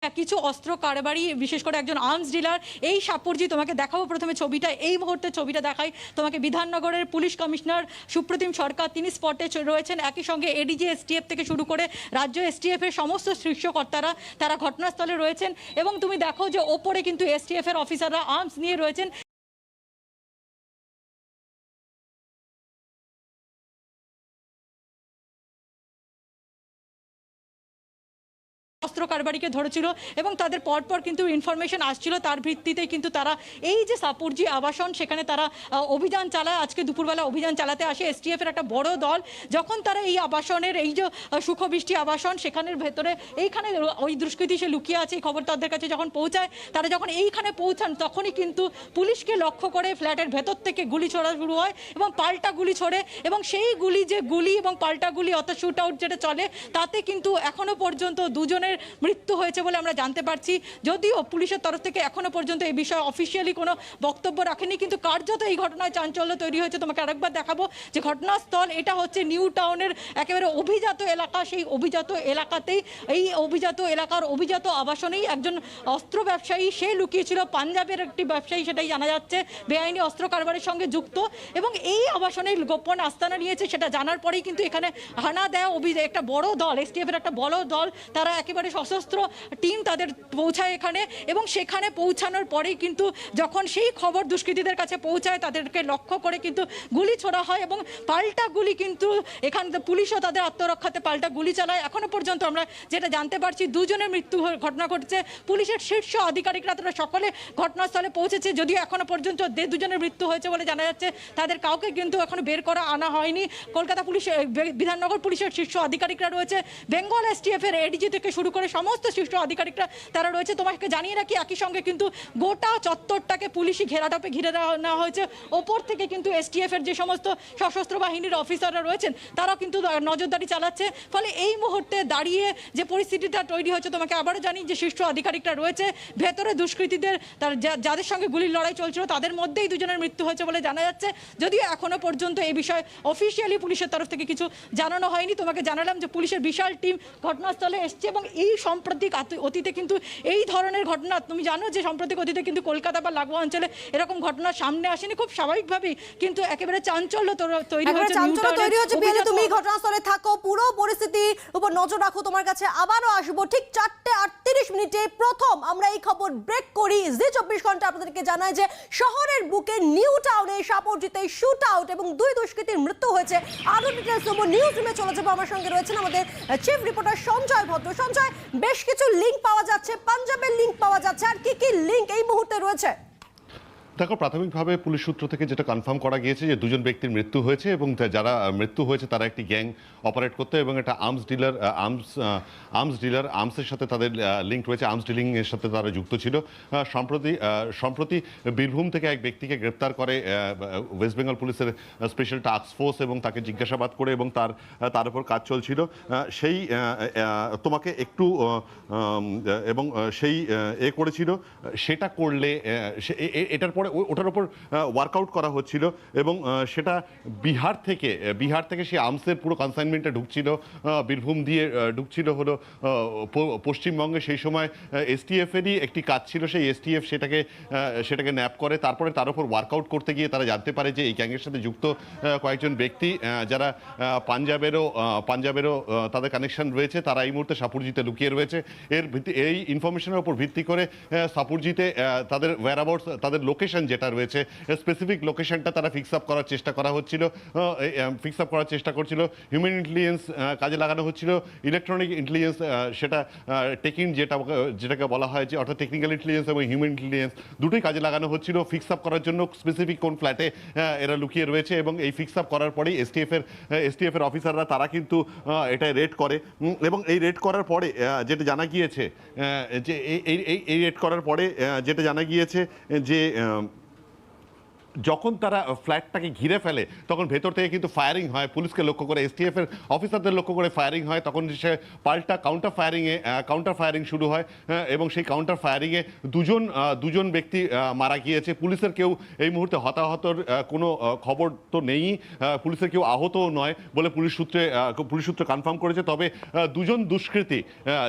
কিছু অস্ত্র কারবারি বিশেষ করে একজন আর্মস ডিলার এই সাপুরজি তোমাকে দেখাবো প্রথমে ছবিটা এই মুহূর্তে ছবিটা দেখাই তোমাকে বিধাননগরের পুলিশ কমিশনার সুপ্রতিম সরকার তিনি স্পটে রয়েছেন একই সঙ্গে এডিজি এসটিএফ থেকে শুরু করে রাজ্য এসটিএফ এর সমস্ত শীর্ষকর্তারা তারা ঘটনাস্থলে রয়েছেন এবং তুমি দেখো যে ওপরে কিন্তু এসটিএফ এর অফিসাররা আর্মস নিয়ে রয়েছেন অস্ত্র কারবারিকে ধরেছিল এবং তাদের পরপর কিন্তু ইনফরমেশন আসছিল তার ভিত্তিতেই কিন্তু তারা এই যে সাপুরজি আবাসন সেখানে তারা অভিযান চালায় আজকে দুপুরবেলা অভিযান চালাতে আসে এসটিএফ এর একটা বড় দল যখন তারা এই আবাসনের এই যে সুখবৃষ্টি আবাসন সেখানের ভেতরে এইখানে ওই দুষ্কৃতী সে লুকিয়ে আছে এই খবর তাদের কাছে যখন পৌঁছায় তারা যখন এইখানে পৌঁছান তখনই কিন্তু পুলিশকে লক্ষ্য করে ফ্ল্যাটের ভেতর থেকে গুলি ছোড়া শুরু হয় এবং পাল্টা গুলি ছোড়ে এবং সেই গুলি যে গুলি এবং পাল্টা গুলি অর্থাৎ শুট আউট যেটা চলে তাতে কিন্তু এখনো পর্যন্ত দুজনের মৃত্যু হয়েছে বলে আমরা জানতে পারছি যদিও পুলিশের তরফ থেকে এখনো পর্যন্ত এই বিষয়ে অফিসিয়ালি কোনো বক্তব্য রাখেনি কিন্তু কার্যত এই ঘটনায় চাঞ্চল্য তৈরি হয়েছে তোমাকে আরেকবার দেখাবো যে ঘটনাস্থল এটা হচ্ছে নিউ টাউনের একেবারে অভিজাত এলাকা সেই অভিজাত এলাকাতেই এই অভিজাত এলাকার অভিজাত আবাসনেই একজন অস্ত্র ব্যবসায়ী সে লুকিয়েছিল পাঞ্জাবের একটি ব্যবসায়ী সেটাই জানা যাচ্ছে বেআইনি অস্ত্র কারবারের সঙ্গে যুক্ত এবং এই আবাসনে গোপন আস্তানা নিয়েছে সেটা জানার পরেই কিন্তু এখানে হানা দেওয়া একটা বড় দল এসটিএফ এর একটা বড় দল তারা একেবারে সশস্ত্র টিম তাদের পৌঁছায় এখানে এবং সেখানে পৌঁছানোর পরেই কিন্তু যখন সেই খবর দুষ্কৃতীদের কাছে পৌঁছায় তাদেরকে লক্ষ্য করে কিন্তু গুলি ছোড়া হয় এবং পাল্টা গুলি কিন্তু এখানে পুলিশও তাদের আত্মরক্ষাতে পাল্টা গুলি চালায় এখনো পর্যন্ত আমরা যেটা জানতে পারছি দুজনের মৃত্যু ঘটনা ঘটছে পুলিশের শীর্ষ আধিকারিকরা তারা সকলে ঘটনাস্থলে পৌঁছেছে যদিও এখনো পর্যন্ত দুজনের মৃত্যু হয়েছে বলে জানা যাচ্ছে তাদের কাউকে কিন্তু এখনো বের করা আনা হয়নি কলকাতা পুলিশ বিধাননগর পুলিশের শীর্ষ আধিকারিকরা রয়েছে বেঙ্গল এসটিএফ এর এডিজি থেকে শুরু করে সমস্ত শীর্ষ আধিকারিকরা তারা রয়েছে তোমাকে জানিয়ে রাখি একই সঙ্গে কিন্তু গোটা চত্বরটাকে পুলিশি ঘেরাটোপে ঘিরে নেওয়া হয়েছে ওপর থেকে কিন্তু এসটিএফ এর যে সমস্ত সশস্ত্র বাহিনীর অফিসাররা রয়েছেন তারাও কিন্তু নজরদারি চালাচ্ছে ফলে এই মুহূর্তে দাঁড়িয়ে যে পরিস্থিতিটা তৈরি হয়েছে তোমাকে আবারও জানি যে শীর্ষ আধিকারিকরা রয়েছে ভেতরে দুষ্কৃতীদের তার যাদের সঙ্গে গুলির লড়াই চলছিল তাদের মধ্যেই দুজনের মৃত্যু হয়েছে বলে জানা যাচ্ছে যদিও এখনো পর্যন্ত এই বিষয়ে অফিসিয়ালি পুলিশের তরফ থেকে কিছু জানানো হয়নি তোমাকে জানালাম যে পুলিশের বিশাল টিম ঘটনাস্থলে এসছে এবং এই সাম্প্রতিক অতীতে কিন্তু এই ধরনের ঘটনা তুমি জানো যে সাম্প্রতিক অতীতে কিন্তু কলকাতা বা লাগোয়া অঞ্চলে এরকম ঘটনা সামনে আসেনি খুব স্বাভাবিকভাবেই কিন্তু একেবারে চাঞ্চল্য তৈরি হয়েছে তুমি ঘটনাস্থলে থাকো পুরো পরিস্থিতির উপর নজর রাখো তোমার কাছে আবারও আসবো ঠিক 4:38 প্রথম আমরা এই খবর ব্রেক করি জি 24 ঘন্টা আপনাদেরকে জানায় যে শহরের বুকে নিউ টাউনে সাপোর্টিতে শুট আউট এবং দুই দুষ্কৃতীর মৃত্যু হয়েছে আরো ডিটেইলস দেবো নিউজ রুমে চলে যাবো আমার সঙ্গে রয়েছেন আমাদের চিফ রিপোর্টার সঞ্জয় ভদ্র সঞ্জয় বেশ কিছু লিংক পাওয়া যাচ্ছে পাঞ্জাবের লিংক পাওয়া যাচ্ছে আর কি কি লিংক এই মুহূর্তে রয়েছে দেখো প্রাথমিকভাবে পুলিশ সূত্র থেকে যেটা কনফার্ম করা গিয়েছে যে দুজন ব্যক্তির মৃত্যু হয়েছে এবং যারা মৃত্যু হয়েছে তারা একটি গ্যাং অপারেট করতে এবং এটা আর্মসের সাথে তাদের লিঙ্ক রয়েছে আর্মস ডিলিং এর সাথে তারা যুক্ত ছিল সম্প্রতি বীরভূম থেকে এক ব্যক্তিকে গ্রেপ্তার করে ওয়েস্ট বেঙ্গল পুলিশের স্পেশাল টাস্ক ফোর্স এবং তাকে জিজ্ঞাসাবাদ করে এবং তার উপর কাজ চলছিল সেই তোমাকে একটু এবং সেই করেছিল সেটা করলে এটার পরে ওটার উপর ওয়ার্কআউট করা হচ্ছিল এবং সেটা বিহার থেকে সেই আর্মসের পুরো কনসাইনমেন্টে ঢুকছিল বীরভূম দিয়ে ঢুকছিল হলো পশ্চিমবঙ্গে সেই সময় এসটিএফেরই একটি কাজ ছিল সেই এসটিএফ সেটাকে ন্যাপ করে তারপরে তার উপর ওয়ার্কআউট করতে গিয়ে তারা জানতে পারে যে এই গ্যাংয়ের সাথে যুক্ত কয়েকজন ব্যক্তি যারা পাঞ্জাবেরও তাদের কানেকশন রয়েছে তারা এই মুহূর্তে সাপুরজিতে লুকিয়ে রয়েছে এই ইনফরমেশনের উপর ভিত্তি করে সাপুরজিতে তাদের ওয়্যারঅ্যাবাউটস তাদের লোকেশন যেটা রয়েছে স্পেসিফিক লোকেশনটা তারা ফিক্স আপ করার চেষ্টা করছিল হিউম্যান ইন্টেলিজেন্স কাজে লাগানো হচ্ছিল ইলেকট্রনিক ইন্টেলিজেন্স সেটা যেটাকে বলা হয় যে অর্থাৎ টেকনিক্যাল ইন্টেলিজেন্স এবং হিউম্যান ইন্টেলিজেন্স দুটোই কাজে লাগানো হচ্ছিল ফিক্স আপ করার জন্য স্পেসিফিক কোন ফ্ল্যাটে এরা লুকিয়ে রয়েছে এবং এই ফিক্স আপ করার পরেই এসটিএফ এর অফিসাররা তারা কিন্তু এটা রেড করে এবং এই রেড করার পরে যেটা জানা গিয়েছে যে এই রেড করার পরে যেটা জানা গিয়েছে যে যখন তারা ফ্ল্যাটটাকে ঘিরে ফেলে তখন ভেতর থেকে কিন্তু ফায়ারিং হয়, পুলিশকে লক্ষ্য করে, এসটিএফ এর অফিসারদের লক্ষ্য করে ফায়ারিং হয়। তখন সে পাল্টা কাউন্টার ফায়ারিং শুরু হয় এবং সেই কাউন্টার ফায়ারিংয়ে দুজন ব্যক্তি মারা গিয়েছে। পুলিশের কেউ এই মুহূর্তে হতাহতর কোনো খবর তো নেই, পুলিশের কেউ আহতও নয় বলে পুলিশ সূত্রে কনফার্ম করেছে। তবে দুজন দুষ্কৃতী,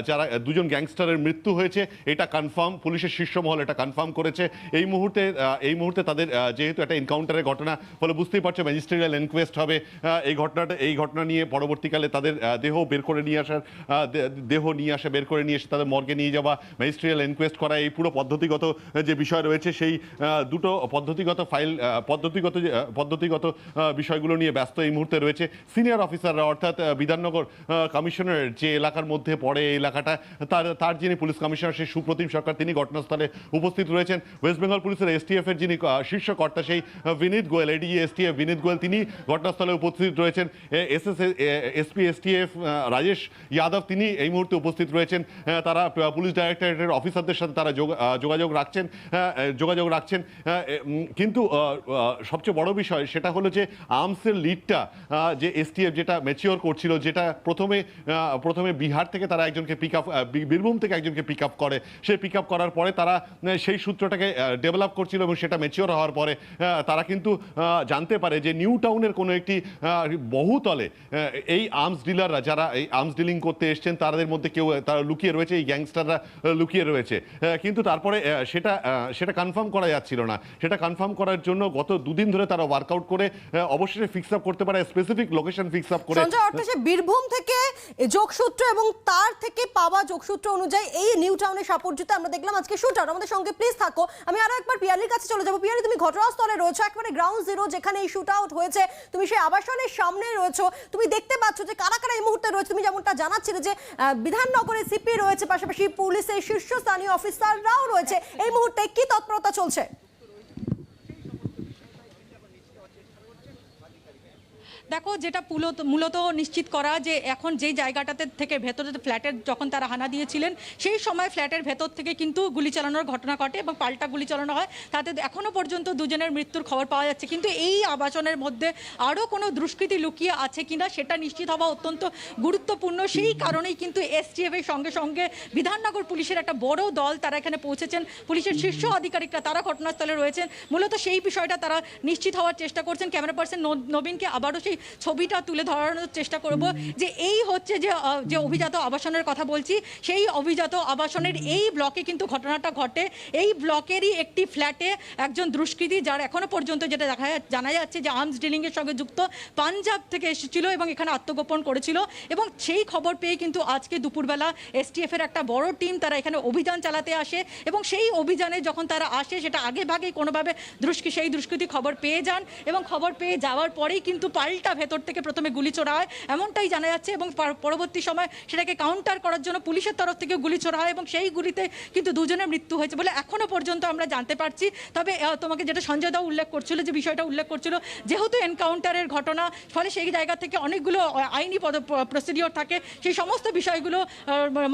যারা দুজন গ্যাংস্টারের মৃত্যু হয়েছে এটা কনফার্ম, পুলিশের শীর্ষ মহল এটা কনফার্ম করেছে। এই মুহূর্তে তাদের যেহেতু একটা এনকাউন্টারের ঘটনা, ফলে বুঝতেই পারছো ম্যাজিস্ট্রিয়াল এনকোয়েস্ট হবে। এই ঘটনা নিয়ে পরবর্তীকালে তাদের দেহ বের করে নিয়ে এসে তাদের মর্গে নিয়ে যাওয়া, ম্যাজিস্ট্রিয়াল এনকোয়েস্ট করা, এই পুরো পদ্ধতিগত যে বিষয় রয়েছে সেই দুটো পদ্ধতিগত বিষয়গুলো নিয়ে ব্যস্ত এই মুহূর্তে রয়েছে সিনিয়র অফিসাররা। অর্থাৎ বিধাননগর কমিশনারের যে এলাকার মধ্যে পড়ে এই এলাকাটা, তার যিনি পুলিশ কমিশনার সেই সুপ্রতিম সরকার, তিনি ঘটনাস্থলে উপস্থিত রয়েছেন। ওয়েস্ট বেঙ্গল পুলিশের এসটিএফ এর যিনি শীর্ষ কর্তা সেই বিনীত গোয়েল, এডিজি এসটিএফ বিনীত গোয়েল, তিনি ঘটনাস্থলে উপস্থিত রয়েছেন। এসপি এসটিএফ রাজেশ যাদব তিনি এই মুহূর্তে উপস্থিত রয়েছেন। তারা পুলিশ ডাইরেক্টরেটের অফিসারদের সাথে তারা যোগাযোগ রাখছেন। কিন্তু সবচেয়ে বড় বিষয় সেটা হলো যে আর্মসের লিডটা যে এসটিএফ যেটা ম্যাচিওর করছিল, যেটা প্রথমে বিহার থেকে তারা একজনকে বীরভূম থেকে একজনকে পিক আপ করে, সেই পিক আপ করার পরে তারা সেই সূত্রটাকে ডেভেলপ করছিল এবং সেটা ম্যাচিওর হওয়ার পরে তারা কিন্তু জানতে পারে যে নিউ টাউনের কোনো একটি বহুতলে এই আর্মস ডিলাররা, যারা এই আর্মস ডিলিং করতে এসছেন, তাদের মধ্যে তারা লুকিয়ে রয়েছে, এই গ্যাংস্টাররা লুকিয়ে রয়েছে। কিন্তু তারপরে সেটা কনফার্ম করা যাচ্ছিল না। সেটা কনফার্ম করার জন্য গত দুদিন ধরে তারা ওয়ার্কআউট করে অবশ্যই ফিক্স আপ করতে পারে, স্পেসিফিক লোকেশন ফিক্স আপ করে। সঞ্জয়, অর্থাৎ বীরভূম থেকে যোগসূত্র এবং তার থেকে পাওয়া যোগসূত্র অনুযায়ী এই নিউ টাউনে সাপোর্টজিতে আমরা দেখলাম আজকে শুট আউট। আমাদের সঙ্গে প্লিজ থাকো, আমি আরো একবার পিয়ালির কাছে চলে যাবো। পিয়ালি, তুমি ঘটনাস্থলে রয়েছো, একেবারে গ্রাউন্ড জিরো যেখানে এই শুট আউট হয়েছে, তুমি সেই আবাসনের সামনে রয়েছো, তুমি দেখতে পাচ্ছ যে কারা কারা এই মুহূর্তে রয়েছে। তুমি যেমনটা জানাচ্ছিলে যে বিধাননগরে সিপি রয়েছে, পাশাপাশি পুলিশের শীর্ষস্থানীয় অফিসাররাও রয়েছে। এই মুহূর্তে কি তৎপরতা চলছে? দেখো, যেটা মূলত নিশ্চিত করা যে এখন যেই জায়গাটাতে থেকে ভেতরে ফ্ল্যাটের যখন তারা হানা দিয়েছিলেন সেই সময় ফ্ল্যাটের ভেতর থেকে কিন্তু গুলি চালানোর ঘটনা ঘটে এবং পাল্টা গুলি চালানো হয়। তাতে এখনও পর্যন্ত দুজনের মৃত্যুর খবর পাওয়া যাচ্ছে, কিন্তু এই আবাসনের মধ্যে আরও কোনো দুষ্কৃতী লুকিয়ে আছে কিনা সেটা নিশ্চিত হওয়া অত্যন্ত গুরুত্বপূর্ণ। সেই কারণেই কিন্তু এসটিএফ এর সঙ্গে সঙ্গে বিধাননগর পুলিশের একটা বড় দল তারা এখানে পৌঁছেছেন, পুলিশের শীর্ষ আধিকারিকরা তারা ঘটনাস্থলে রয়েছেন। মূলত সেই বিষয়টা তারা নিশ্চিত হওয়ার চেষ্টা করছেন। ক্যামেরা পার্সন নবীনকে আবারও সেই ছবিটা তুলে ধরানোর চেষ্টা করব যে এই হচ্ছে যে অভিজাত আবাসনের কথা বলছি, সেই অভিজাত আবাসনের এই ব্লকে কিন্তু ঘটনাটা ঘটে। এই ব্লকেরই একটি ফ্ল্যাটে একজন দুষ্কৃতী, যার এখনো পর্যন্ত যেটা জানা যাচ্ছে যে আর্মস ডিলিং এর সঙ্গে যুক্ত, পাঞ্জাব থেকে এসেছিল এবং এখানে আত্মগোপন করেছিল। এবং সেই খবর পেয়ে কিন্তু আজকে দুপুরবেলা এসটিএফ এর একটা বড় টিম তারা এখানে অভিযান চালাতে আসে এবং সেই অভিযানে যখন তারা আসে সেটা আগে ভাগেই কোনোভাবে সেই দুষ্কৃতী খবর পেয়ে যান এবং খবর পেয়ে যাওয়ার পরেই কিন্তু পাল্টা ভেতর থেকে প্রথমে গুলি ছোড়া হয় এমনটাই জানা যাচ্ছে এবং পরবর্তী সময় সেটাকে কাউন্টার করার জন্য পুলিশের তরফ থেকে গুলি ছোড়া হয় এবং সেই গুলিতে কিন্তু দুজনের মৃত্যু হয়েছে বলে এখনো পর্যন্ত আমরা জানতে পারছি। তবে তোমাকে যেটা সঞ্জয় দাও উল্লেখ করছিল, যে বিষয়টা উল্লেখ করছিল, যেহেতু এনকাউন্টারের ঘটনা, ফলে সেই জায়গা থেকে অনেকগুলো আইনি প্রসিডিওর থাকে, সেই সমস্ত বিষয়গুলো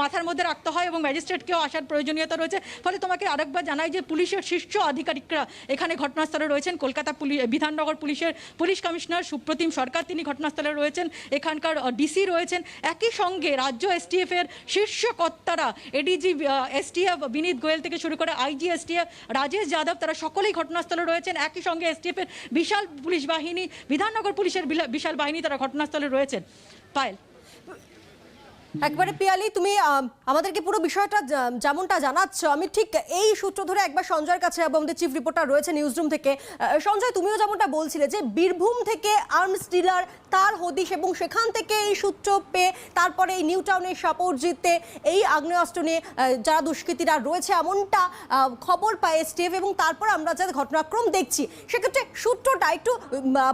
মাথার মধ্যে রাখতে হয় এবং ম্যাজিস্ট্রেটকেও আসার প্রয়োজনীয়তা রয়েছে। ফলে তোমাকে আরেকবার জানাই যে পুলিশের শীর্ষ আধিকারিকরা এখানে ঘটনাস্থলে রয়েছেন। কলকাতা বিধাননগর পুলিশের পুলিশ কমিশনার সুপ্রতিম সরকার তিনি ঘটনাস্থলে রয়েছেন, এখানকার ডিসি রয়েছেন, একই সঙ্গে রাজ্য এসটিএফ এর শীর্ষ কর্তারা, এডিজি এসটিএফ বিনীত গোয়েল থেকে শুরু করে আইজি এসটিএফ রাজেশ যাদব, তারা সকলেই ঘটনাস্থলে রয়েছেন। একই সঙ্গে এসটিএফ এর বিশাল পুলিশ বাহিনী, বিধাননগর পুলিশের বিশাল বাহিনী তারা ঘটনাস্থলে রয়েছেন। পায়েল, একবারে পিয়ালি, তুমি আমাদেরকে পুরো বিষয়টা যেমনটা জানাচ্ছ, আমি ঠিক এই সূত্র ধরে একবার সঞ্জয়ের কাছে এবং আমাদের চিফ রিপোর্টার রয়েছে নিউজ রুম থেকে। সঞ্জয়, তুমিও যেমনটা বলছিলে যে বীরভূম থেকে আর্মস ডিলার তার হদিশ এবং সেখান থেকে এই সূত্র পেয়ে তারপরে এই নিউ টাউনের সাপোর্টজিতে এই আগ্নেয়াস্ত্র নিয়ে যারা দুষ্কৃতীরা রয়েছে এমনটা খবর পায় এসটিএফ এবং তারপর আমরা যাদের ঘটনাক্রম দেখছি সেক্ষেত্রে সূত্রটা একটু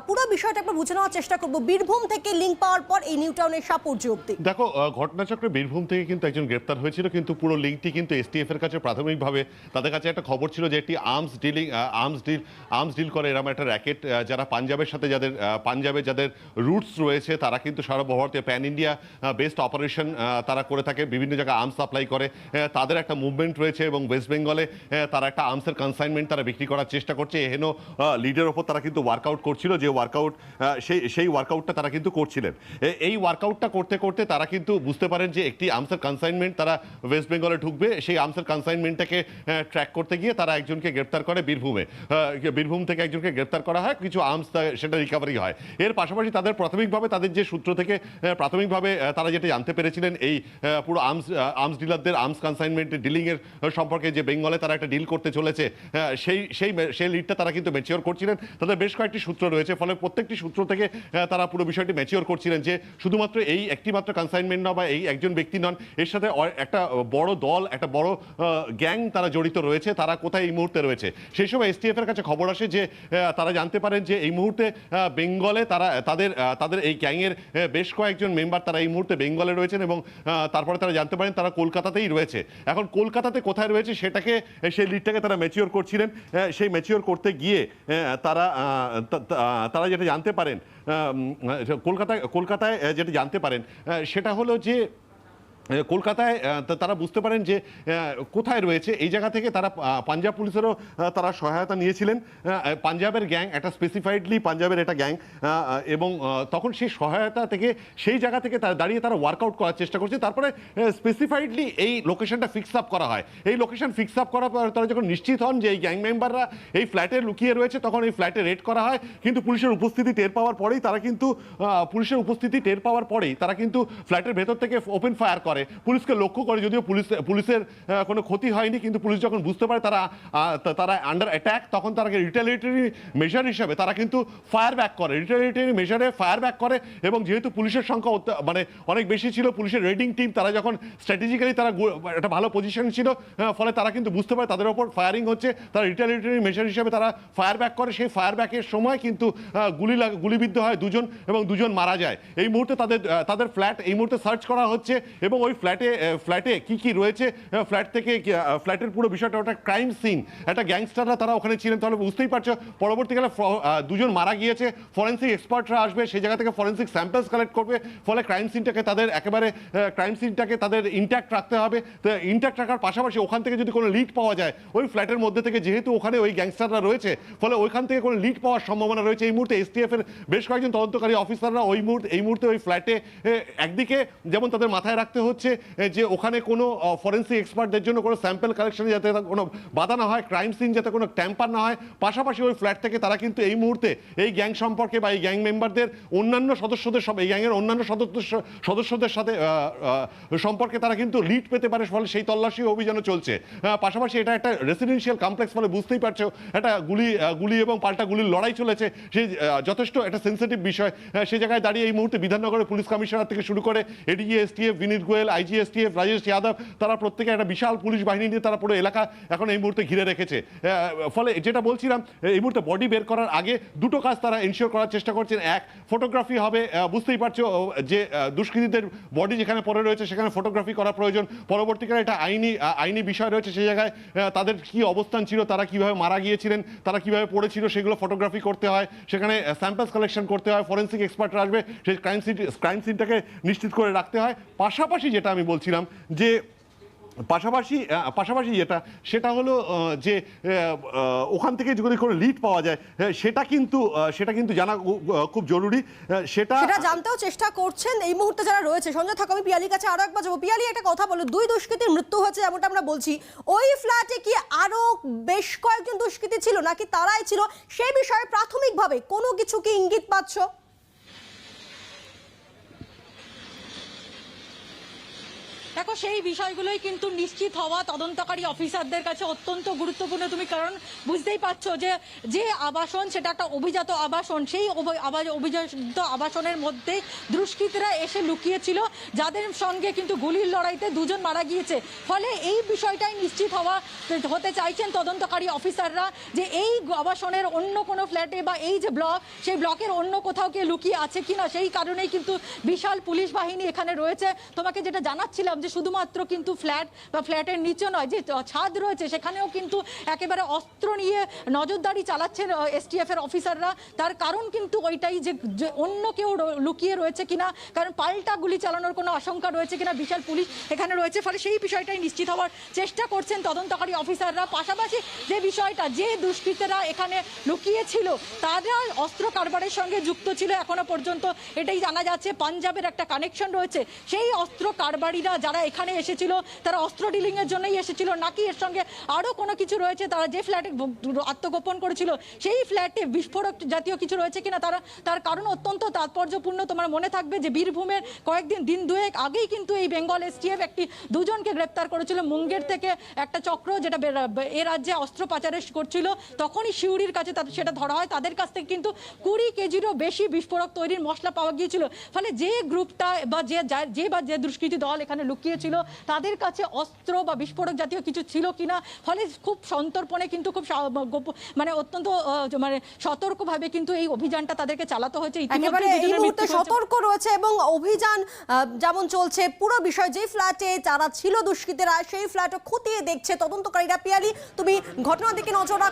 পুরো বিষয়টা একবার বুঝে নেওয়ার চেষ্টা করবো। বীরভূম থেকে লিঙ্ক পাওয়ার পর এই নিউ টাউনের সাপোর্টজি অব্দি দেখো, ঘটনাচক্রে বীরভূম থেকে কিন্তু একজন গ্রেপ্তার হয়েছিল, কিন্তু পুরো লিঙ্কটি কিন্তু এসটিএফ এর কাছে প্রাথমিকভাবে তাদের কাছে একটা খবর ছিল যে একটি আর্মস ডিল করে এরকম একটা র্যাকেট, যারা পাঞ্জাবের সাথে পাঞ্জাবে যাদের রুটস রয়েছে তারা কিন্তু সর্বভারতীয় প্যান ইন্ডিয়া বেস্ট অপারেশন তারা করে থাকে, বিভিন্ন জায়গায় আর্মস সাপ্লাই করে, তাদের একটা মুভমেন্ট রয়েছে এবং ওয়েস্ট বেঙ্গলে তারা একটা আর্মসের কনসাইনমেন্ট তারা বিক্রি করার চেষ্টা করছে। এহেন লিডের ওপর তারা কিন্তু ওয়ার্কআউট করছিল, যে ওয়ার্কআউট সেই ওয়ার্কআউটটা তারা কিন্তু করছিলেন। এই ওয়ার্কআউটটা করতে করতে তারা কিন্তু বুঝতে পারেন যে একটি আর্মসের কনসাইনমেন্ট তারা ওয়েস্ট বেঙ্গলে ঢুকবে, সেই আর্মসের কনসাইনমেন্টটাকে ট্র্যাক করতে গিয়ে তারা একজনকে গ্রেপ্তার করে বীরভূম থেকে একজনকে গ্রেপ্তার করা হয়, কিছু আর্মস সেটা রিকভারি হয়। এর পাশাপাশি তাদের প্রাথমিকভাবে তাদের যে সূত্র থেকে প্রাথমিকভাবে তারা যেটা জানতে পেরেছিলেন এই পুরো আর্মস ডিলারদের আর্মস কনসাইনমেন্ট ডিলিংয়ের সম্পর্কে, যে বেঙ্গলে তারা একটা ডিল করতে চলেছে, সেই লিডটা তারা কিন্তু ম্যাচিওর করছিলেন। তাদের বেশ কয়েকটি সূত্র রয়েছে, ফলে প্রত্যেকটি সূত্র থেকে তারা পুরো বিষয়টি ম্যাচিওর করছিলেন যে শুধুমাত্র এই একটি মাত্র কনসাইনমেন্ট নয় বা এই একজন ব্যক্তি নন, এর সাথে একটা বড় দল, একটা বড় গ্যাং তারা জড়িত রয়েছে। তারা কোথায় এই মুহূর্তে রয়েছে সেই সময় এসটিএফ এর কাছে খবর আসে যে তারা জানতে পারেন যে এই মুহূর্তে বেঙ্গলে তারা তাদের এই গ্যাংয়ের বেশ কয়েকজন মেম্বার তারা এই মুহূর্তে বেঙ্গলে রয়েছেন এবং তারপরে তারা জানতে পারেন তারা কলকাতাতেই রয়েছে। এখন কলকাতাতে কোথায় রয়েছে সেটাকে, সেই লিডটাকে তারা ম্যাচিওর করছিলেন। সেই ম্যাচিওর করতে গিয়ে তারা যেটা জানতে পারেন কলকাতায় যেটা জানতে পারেন সেটা হলো যে কলকাতায় তারা বুঝতে পারেন যে কোথায় রয়েছে। এই জায়গা থেকে তারা পাঞ্জাব পুলিশেরও তারা সহায়তা নিয়েছিলেন। পাঞ্জাবের গ্যাং, একটা স্পেসিফাইডলি পাঞ্জাবের এটা গ্যাং, এবং তখন সেই সহায়তা থেকে সেই জায়গা থেকে দাঁড়িয়ে তারা ওয়ার্কআউট করার চেষ্টা করছে। তারপরে স্পেসিফাইডলি এই লোকেশনটা ফিক্স আপ করা হয়। এই লোকেশন ফিক্স আপ করার পর তারা যখন নিশ্চিত হন যে এই গ্যাং মেম্বাররা এই ফ্ল্যাটে লুকিয়ে রয়েছে, তখন এই ফ্ল্যাটে রেড করা হয়। কিন্তু পুলিশের উপস্থিতি টের পাওয়ার পরেই তারা কিন্তু ফ্ল্যাটের ভেতর থেকে ওপেন ফায়ার করে, পুলিশকে লক্ষ্য করে। যদিও পুলিশের কোনো ক্ষতি হয়নি, কিন্তু পুলিশ যখন বুঝতে পারে তারা আন্ডার অ্যাটাক, তখন তারা রিটালিয়েটরি মেজার হিসাবে তারা কিন্তু ফায়ার ব্যাক করে। এবং যেহেতু পুলিশের সংখ্যা মানে অনেক বেশি ছিল, পুলিশের রেডিং টিম তারা যখন স্ট্র্যাটেজিক্যালি তারা একটা ভালো পজিশন ছিল, ফলে তারা কিন্তু বুঝতে পারে তাদের ওপর ফায়ারিং হচ্ছে, তারা রিটালিয়েটরি মেজার হিসাবে তারা ফায়ার ব্যাক করে। সেই ফায়ার ব্যাকের সময় কিন্তু গুলিবিদ্ধ হয় দুজন এবং দুজন মারা যায়। এই মুহূর্তে তাদের ফ্ল্যাট এই মুহূর্তে সার্চ করা হচ্ছে এবং ওই ফ্ল্যাটে কি রয়েছে, ফ্ল্যাটের পুরো বিষয়টা ওটা ক্রাইম সিন, একটা গ্যাংস্টাররা তারা ওখানে ছিলেন। তাহলে বুঝতেই পারছো পরবর্তীকালে দুজন মারা গিয়েছে, ফরেন্সিক এক্সপার্টরা আসবে, সেই জায়গা থেকে ফরেন্সিক স্যাম্পলস কালেক্ট করবে। ফলে ক্রাইম সিনটাকে তাদের ইন্ট্যাক্ট রাখতে হবে। ইন্ট্যাক্ট রাখার পাশাপাশি ওখান থেকে যদি কোনো লিড পাওয়া যায় ওই ফ্ল্যাটের মধ্যে থেকে, যেহেতু ওখানে ওই গ্যাংস্টাররা রয়েছে, ফলে ওইখান থেকে কোনো লিড পাওয়ার সম্ভাবনা রয়েছে। এই মুহূর্তে এসটিএফ এর বেশ কয়েকজন তদন্তকারী অফিসাররা এই মুহূর্তে ওই ফ্ল্যাটে একদিকে যেমন তাদের মাথায় রাখতে হচ্ছে যে ওখানে কোনো ফরেন্সিক এক্সপার্টদের জন্য কোনো স্যাম্পল কালেকশনে যাতে কোনো বাধা না হয়, ক্রাইম সিন যাতে কোনো ট্যাম্পার না হয়। পাশাপাশি ওই ফ্ল্যাট থেকে তারা কিন্তু এই মুহূর্তে এই গ্যাং সম্পর্কে বা এই গ্যাং মেম্বারদের অন্যান্য সদস্যদের এই গ্যাংয়ের অন্যান্য সদস্যদের সাথে সম্পর্কে তারা কিন্তু লিড পেতে পারে। ফলে সেই তল্লাশি অভিযানও চলছে। পাশাপাশি এটা একটা রেসিডেন্সিয়াল কমপ্লেক্স, ফলে বুঝতেই পারছো একটা গুলি এবং পাল্টা গুলির লড়াই চলেছে। সেই যথেষ্ট একটা সেন্সিটিভ বিষয়। সেই জায়গায় দাঁড়িয়ে এই মুহূর্তে বিধাননগরের পুলিশ কমিশনার থেকে শুরু করে এডিজি এসটিএফ, বিনীত গোয়েল, আইজি এসটিএফ, রাজেশ যাদব, তারা প্রত্যেকে একটা বিশাল পুলিশ বাহিনী নিয়ে তারা পুরো এলাকা এখন এই মুহূর্তে ঘিরে রেখেছে। ফলে যেটা বলছিলাম, এই মুহূর্তে বডি বের করার আগে দুটো কাজ তারা এনশিওর করার চেষ্টা করছেন। এক, ফটোগ্রাফি হবে। বুঝতেই পারছো যে দুষ্কৃতীদের বডি যেখানে পড়ে রয়েছে সেখানে ফটোগ্রাফি করা প্রয়োজন। পরবর্তীকালে এটা আইনি বিষয় রয়েছে, সেই জায়গায় তাদের কি অবস্থান ছিল, তারা কিভাবে মারা গিয়েছিলেন, তারা কিভাবে পড়েছিল, সেগুলো ফটোগ্রাফি করতে হয়। সেখানে স্যাম্পলস কালেকশন করতে হয়, ফরেন্সিক এক্সপার্টরা আসবে, সেই ক্রাইম সিনটাকে নিশ্চিত করে রাখতে হয়। পাশাপাশি যেটা আমি বলছিলাম যে পাশাপাশি সেটা হলো যে ওখান থেকে যদি কোনো লিড পাওয়া যায় সেটা কিন্তু জানা খুব জরুরি। সেটা জানতেও চেষ্টা করছেন এই মুহূর্তে যারা রয়েছে। সঞ্জয় থাকো, আমি পিয়ালির কাছে আরো একবার যাবো। পিয়ালি, একটা কথা বলো, দুই দুষ্কৃতীর মৃত্যু হয়েছে যেমনটা আমরা বলছি, ওই ফ্ল্যাটে কি আরো বেশ কয়েকজন দুষ্কৃতী ছিল নাকি তারাই ছিল, সেই বিষয়ে প্রাথমিকভাবে কোনো কিছু কি ইঙ্গিত পাচ্ছ? দেখো সেই বিষয়গুলোই কিন্তু নিশ্চিত হওয়া তদন্তকারী অফিসারদের কাছে অত্যন্ত গুরুত্বপূর্ণ। তুমি কারণ বুঝতেই পারছো যে যে আবাসন সেটা একটা অভিজাত আবাসন, সেই অভিজাত আবাসনের মধ্যে দুষ্কৃতীরা এসে লুকিয়েছিল, যাদের সঙ্গে কিন্তু গুলির লড়াইতে দুজন মারা গিয়েছে। ফলে এই বিষয়টাই নিশ্চিত হতে চাইছেন তদন্তকারী অফিসাররা যে এই আবাসনের অন্য কোনো ফ্ল্যাটে বা এই যে ব্লক, সেই ব্লকের অন্য কোথাও কে লুকিয়ে আছে কিনা। সেই কারণেই কিন্তু বিশাল পুলিশ বাহিনী এখানে রয়েছে। তোমাকে যেটা জানাচ্ছিলাম যে শুধুমাত্র কিন্তু ফ্ল্যাট বা ফ্ল্যাটের নিচে নয়, যে ছাদ রয়েছে সেখানেও কিন্তু একেবারে অস্ত্র নিয়ে নজরদারি চালাচ্ছেন এসটিএফ এর অফিসাররা। তার কারণ কিন্তু ওইটাই যে অন্য কেউ লুকিয়ে রয়েছে কিনা, কারণ পাল্টা গুলি চালানোর কোনো আশঙ্কা রয়েছে কিনা, বিশাল পুলিশ এখানে রয়েছে। ফলে সেই বিষয়টাই নিশ্চিত হওয়ার চেষ্টা করছেন তদন্তকারী অফিসাররা। পাশাপাশি যে বিষয়টা, যে দুষ্কৃতীরা এখানে লুকিয়েছিল তারা অস্ত্র কারবারের সঙ্গে যুক্ত ছিল এখনো পর্যন্ত এটাই জানা যাচ্ছে। পাঞ্জাবের একটা কানেকশন রয়েছে। সেই অস্ত্র কারবারিরা যারা এখানে এসেছিল তারা অস্ত্র ডিলিং এর জন্যই এসেছিল নাকি এর সঙ্গে আরো কোনো কিছু রয়েছে, তারা যে ফ্ল্যাটে আত্মগোপন করেছিল সেই ফ্ল্যাটে বিস্ফোরক জাতীয় কিছু রয়েছে কিনা, তার কারণ অত্যন্ত তাৎপর্যপূর্ণ। তোমার মনে থাকবে যে বীরভূমের দিন দুয়েক আগেই কিন্তু এই বেঙ্গল এসটিএফ দুজনকে গ্রেপ্তার করেছিল মুঙ্গের থেকে, একটা চক্র যেটা এ রাজ্যে অস্ত্র পাচার করছিল। তখনই শিউরির কাছে সেটা ধরা হয়। তাদের কাছ থেকে কিন্তু 20 কেজিরও বেশি বিস্ফোরক তৈরির মশলা পাওয়া গিয়েছিল। ফলে যে গ্রুপটা বা যে দুষ্কৃতী দল এখানে লুকিয়েছিল তাদের কাছে অস্ত্র বা বিস্ফোরক জাতীয় কিছু ছিল কিনা। ফলে খুব সন্তর্পণে কিন্তু খুব মানে অত্যন্ত মানে সতর্কভাবে কিন্তু এই অভিযানটা তাদেরকে চালাতে হয়েছে। একেবারে এই মুহূর্তে সতর্ক রয়েছে এবং অভিযান যেমন চলছে, পুরো বিষয় যে ফ্ল্যাটে যারা ছিল দুষ্কৃতীরা সেই ফ্ল্যাটও খতিয়ে দেখছে তদন্তকারীরা। পিয়ালি, তুমি ঘটনার দিকে নজর রাখো।